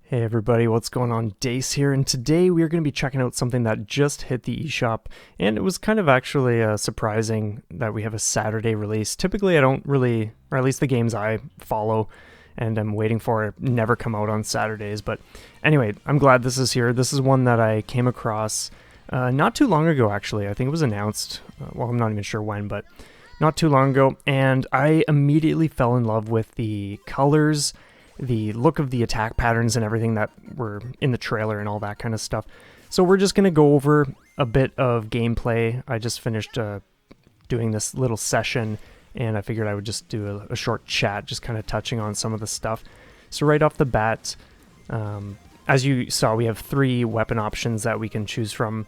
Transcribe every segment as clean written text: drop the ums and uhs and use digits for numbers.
Hey everybody, what's going on? Dace here, and today we are going to be checking out something that just hit the eShop, and it was kind of actually surprising that we have a Saturday release. Typically I don't really, or at least the games I follow and I'm waiting for never come out on Saturdays, but anyway, I'm glad this is here. This is one that I came across not too long ago actually. I think it was announced, well I'm not even sure when, but not too long ago, and I immediately fell in love with the colors, the look of the attack patterns and everything that were in the trailer and all that kind of stuff. So we're just going to go over a bit of gameplay. I just finished doing this little session and I figured I would just do a short chat, just kind of touching on some of the stuff. So right off the bat, as you saw, we have 3 weapon options that we can choose from.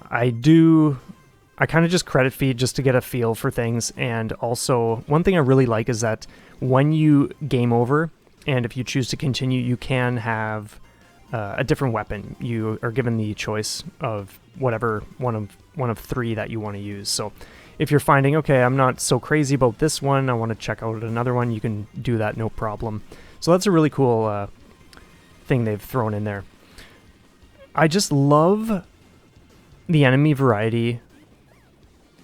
I kind of just credit feed just to get a feel for things, and also one thing I really like is that when you game over, and if you choose to continue, you can have a different weapon. You are given the choice of whatever one of 3 that you want to use. So if you're finding, okay, I'm not so crazy about this one, I want to check out another one, you can do that, no problem. So that's a really cool thing they've thrown in there. I just love the enemy variety.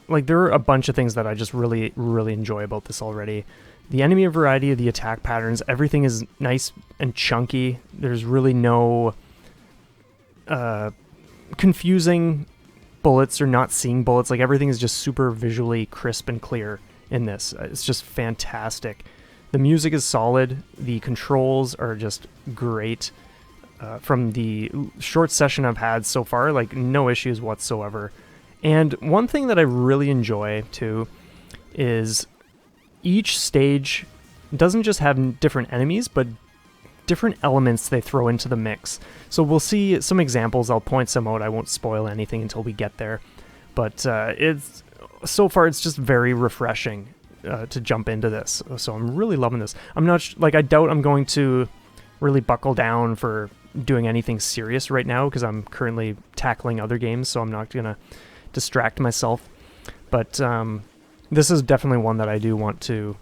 Like, there are a bunch of things that I just really, really enjoy about this already. The enemy variety of the attack patterns, everything is nice and chunky. There's really no confusing bullets or not seeing bullets. Like, everything is just super visually crisp and clear in this. It's just fantastic. The music is solid. The controls are just great. From the short session I've had so far, like, no issues whatsoever. And one thing that I really enjoy, too, is each stage doesn't just have different enemies, but different elements they throw into the mix. So we'll see some examples. I'll point some out. I won't spoil anything until we get there. But so far it's just very refreshing to jump into this. So I'm really loving this. I'm not I doubt I'm going to really buckle down for doing anything serious right now because I'm currently tackling other games, so I'm not gonna distract myself. But this is definitely one that I do want to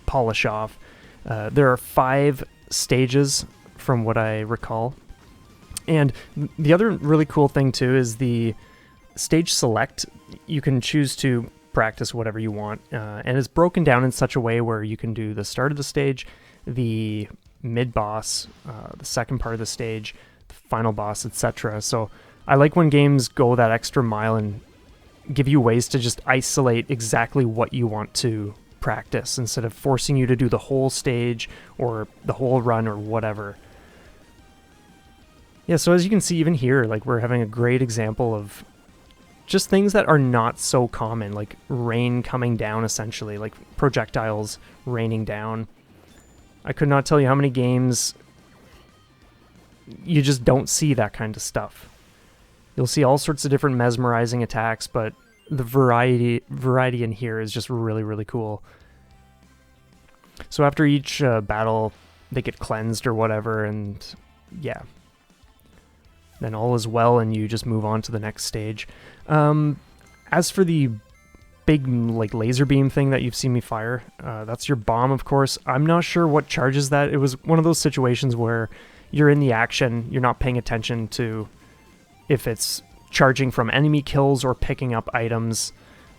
polish off. There are 5 stages from what I recall. And the other really cool thing too is the stage select. You can choose to practice whatever you want. And it's broken down in such a way where you can do the start of the stage, the mid-boss, the second part of the stage, the final boss, etc. So I like when games go that extra mile and give you ways to just isolate exactly what you want to practice instead of forcing you to do the whole stage or the whole run or whatever. Yeah, so as you can see even here, like, we're having a great example of just things that are not so common, like rain coming down essentially, like projectiles raining down. I could not tell you how many games you just don't see that kind of stuff. You'll see all sorts of different mesmerizing attacks, but the variety in here is just really, really cool. So after each battle, they get cleansed or whatever, and yeah. Then all is well, and you just move on to the next stage. As for the big, like, laser beam thing that you've seen me fire, that's your bomb, of course. I'm not sure what charges that. It was one of those situations where you're in the action, you're not paying attention to if it's charging from enemy kills or picking up items.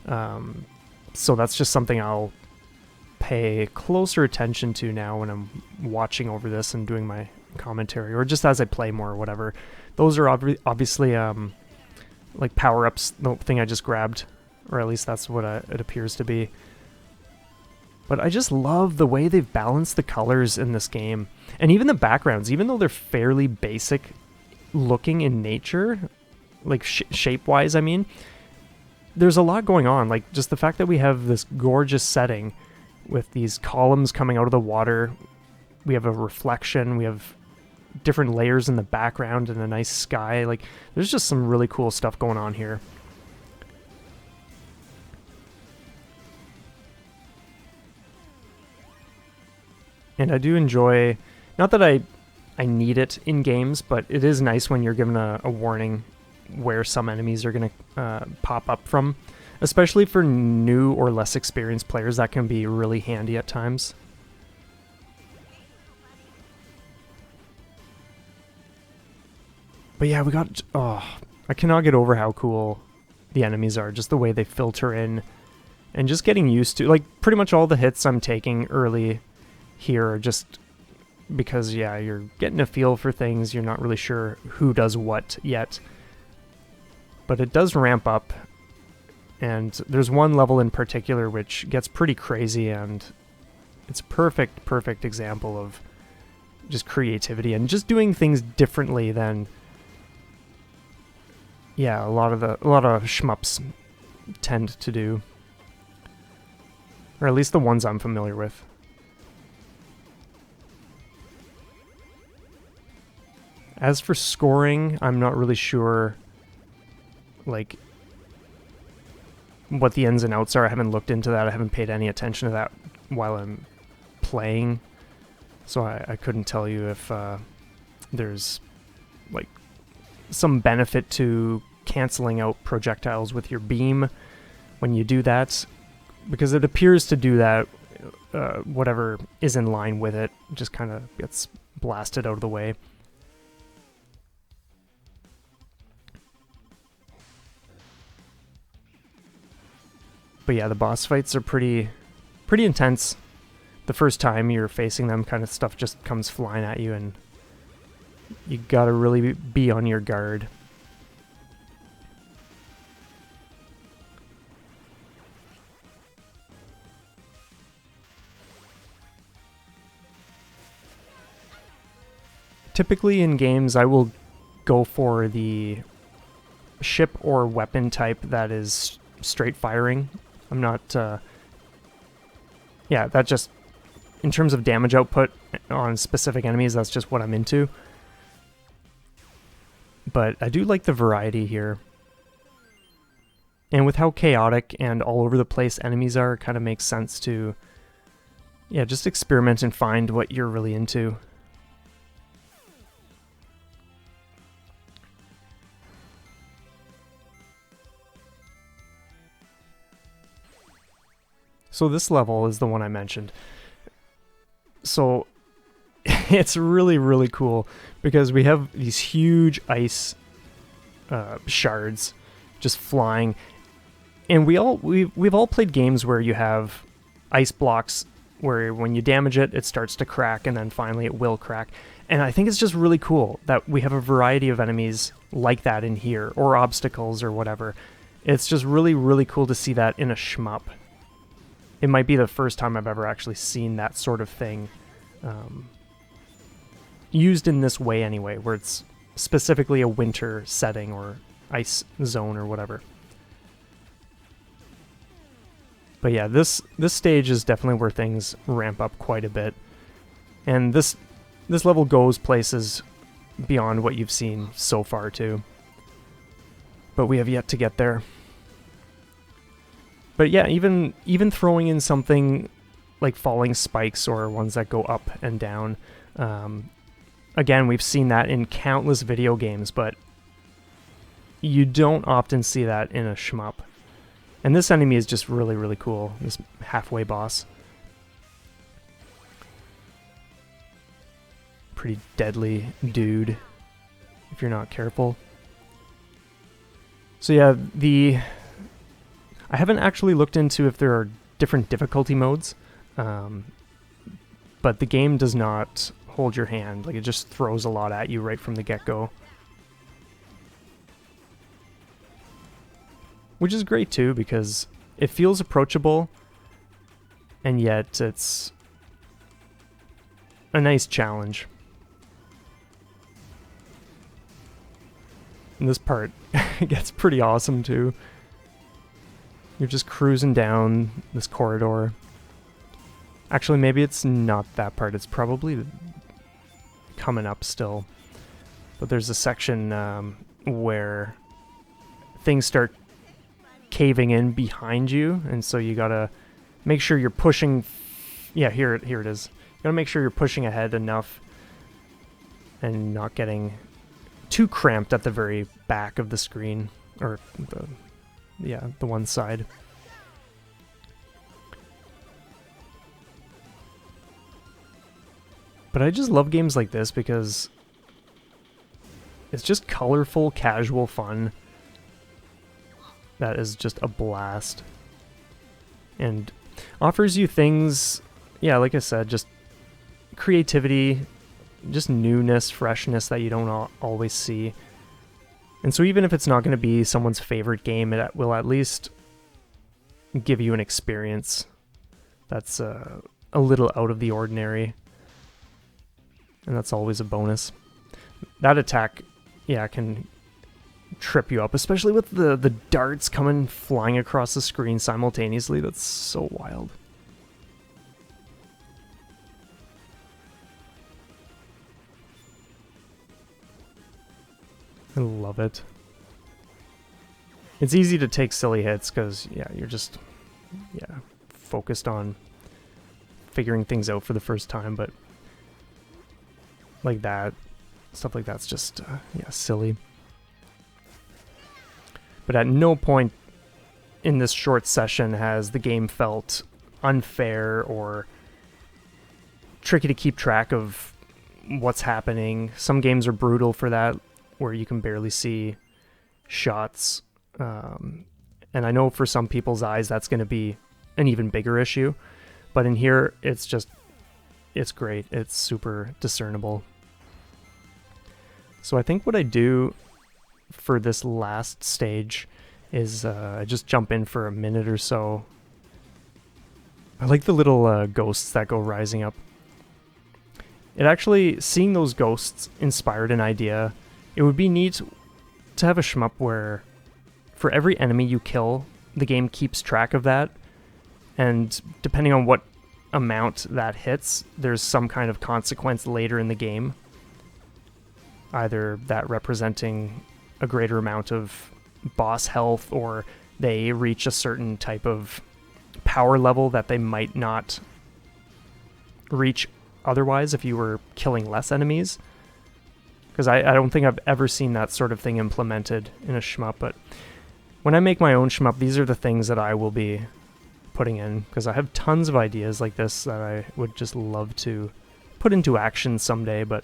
So that's just something I'll pay closer attention to now when I'm watching over this and doing my commentary, or just as I play more or whatever. Those are obviously like power-ups, the thing I just grabbed, or at least that's what it appears to be. But I just love the way they've balanced the colors in this game. And even the backgrounds, even though they're fairly basic looking in nature, like shape-wise, I mean, there's a lot going on. Like, just the fact that we have this gorgeous setting with these columns coming out of the water, we have a reflection, we have different layers in the background and a nice sky. Like, there's just some really cool stuff going on here. And I do enjoy, not that I need it in games, but it is nice when you're given a warning where some enemies are going to pop up from. Especially for new or less experienced players, that can be really handy at times. But yeah, we got... Oh, I cannot get over how cool the enemies are. Just the way they filter in. And just getting used to... Like, pretty much all the hits I'm taking early here are just... Because, yeah, you're getting a feel for things. You're not really sure who does what yet. But it does ramp up. And there's one level in particular which gets pretty crazy, and it's a perfect example of just creativity and just doing things differently than, yeah, a lot of shmups tend to do. Or at least the ones I'm familiar with. As for scoring, I'm not really sure, like, what the ins and outs are. I haven't looked into that. I haven't paid any attention to that while I'm playing. So I couldn't tell you if there's, like, some benefit to canceling out projectiles with your beam when you do that. Because it appears to do that, whatever is in line with it just kind of gets blasted out of the way. But yeah, the boss fights are pretty intense. The first time you're facing them, kind of stuff just comes flying at you, and you gotta really be on your guard. Typically in games, I will go for the ship or weapon type that is straight firing. I'm not, yeah, that just, in terms of damage output on specific enemies, that's just what I'm into. But I do like the variety here. And with how chaotic and all over the place enemies are, it kind of makes sense to, yeah, just experiment and find what you're really into. So this level is the one I mentioned. So it's really cool because we have these huge ice shards just flying, and we've all played games where you have ice blocks where when you damage it, it starts to crack, and then finally it will crack. And I think it's just really cool that we have a variety of enemies like that in here, or obstacles or whatever. It's just really cool to see that in a shmup. It might be the first time I've ever actually seen that sort of thing used in this way anyway, where it's specifically a winter setting or ice zone or whatever. But yeah, this stage is definitely where things ramp up quite a bit. And this level goes places beyond what you've seen so far too. But we have yet to get there. But yeah, even throwing in something like falling spikes or ones that go up and down. Again, we've seen that in countless video games, but you don't often see that in a shmup. And this enemy is just really cool, this halfway boss. Pretty deadly dude, if you're not careful. So yeah, I haven't actually looked into if there are different difficulty modes, but the game does not hold your hand. Like, it just throws a lot at you right from the get-go. Which is great too, because it feels approachable, and yet it's a nice challenge. And this part gets pretty awesome too. You're just cruising down this corridor. Actually, maybe it's not that part. It's probably coming up still. But there's a section where things start caving in behind you, and so you gotta make sure you're pushing. Yeah, here it is. You gotta make sure you're pushing ahead enough and not getting too cramped at the very back of the screen, or the one side. But I just love games like this because it's just colorful, casual fun. That is just a blast. And offers you things, yeah, like I said, just creativity, just newness, freshness that you don't always see. And so even if it's not going to be someone's favorite game, it will at least give you an experience that's a little out of the ordinary. And that's always a bonus. That attack, yeah, can trip you up, especially with the darts coming flying across the screen simultaneously. That's so wild. I love it. It's easy to take silly hits because, yeah, you're just, yeah, focused on figuring things out for the first time, but like that, stuff like that's just, yeah, silly. But at no point in this short session has the game felt unfair or tricky to keep track of what's happening. Some games are brutal for that, where you can barely see shots. And I know for some people's eyes that's going to be an even bigger issue. But in here, it's great. It's super discernible. So I think what I do for this last stage is I just jump in for a minute or so. I like the little ghosts that go rising up. It actually, seeing those ghosts inspired an idea. It would be neat to have a shmup where for every enemy you kill, the game keeps track of that, and depending on what amount that hits, there's some kind of consequence later in the game. Either that representing a greater amount of boss health, or they reach a certain type of power level that they might not reach otherwise if you were killing less enemies. Because I don't think I've ever seen that sort of thing implemented in a shmup, but when I make my own shmup, these are the things that I will be putting in, because I have tons of ideas like this that I would just love to put into action someday, but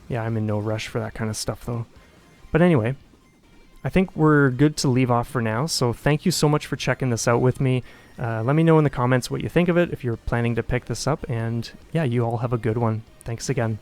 yeah, I'm in no rush for that kind of stuff though. But anyway, I think we're good to leave off for now, so thank you so much for checking this out with me. Let me know in the comments what you think of it, if you're planning to pick this up, and yeah, you all have a good one. Thanks again.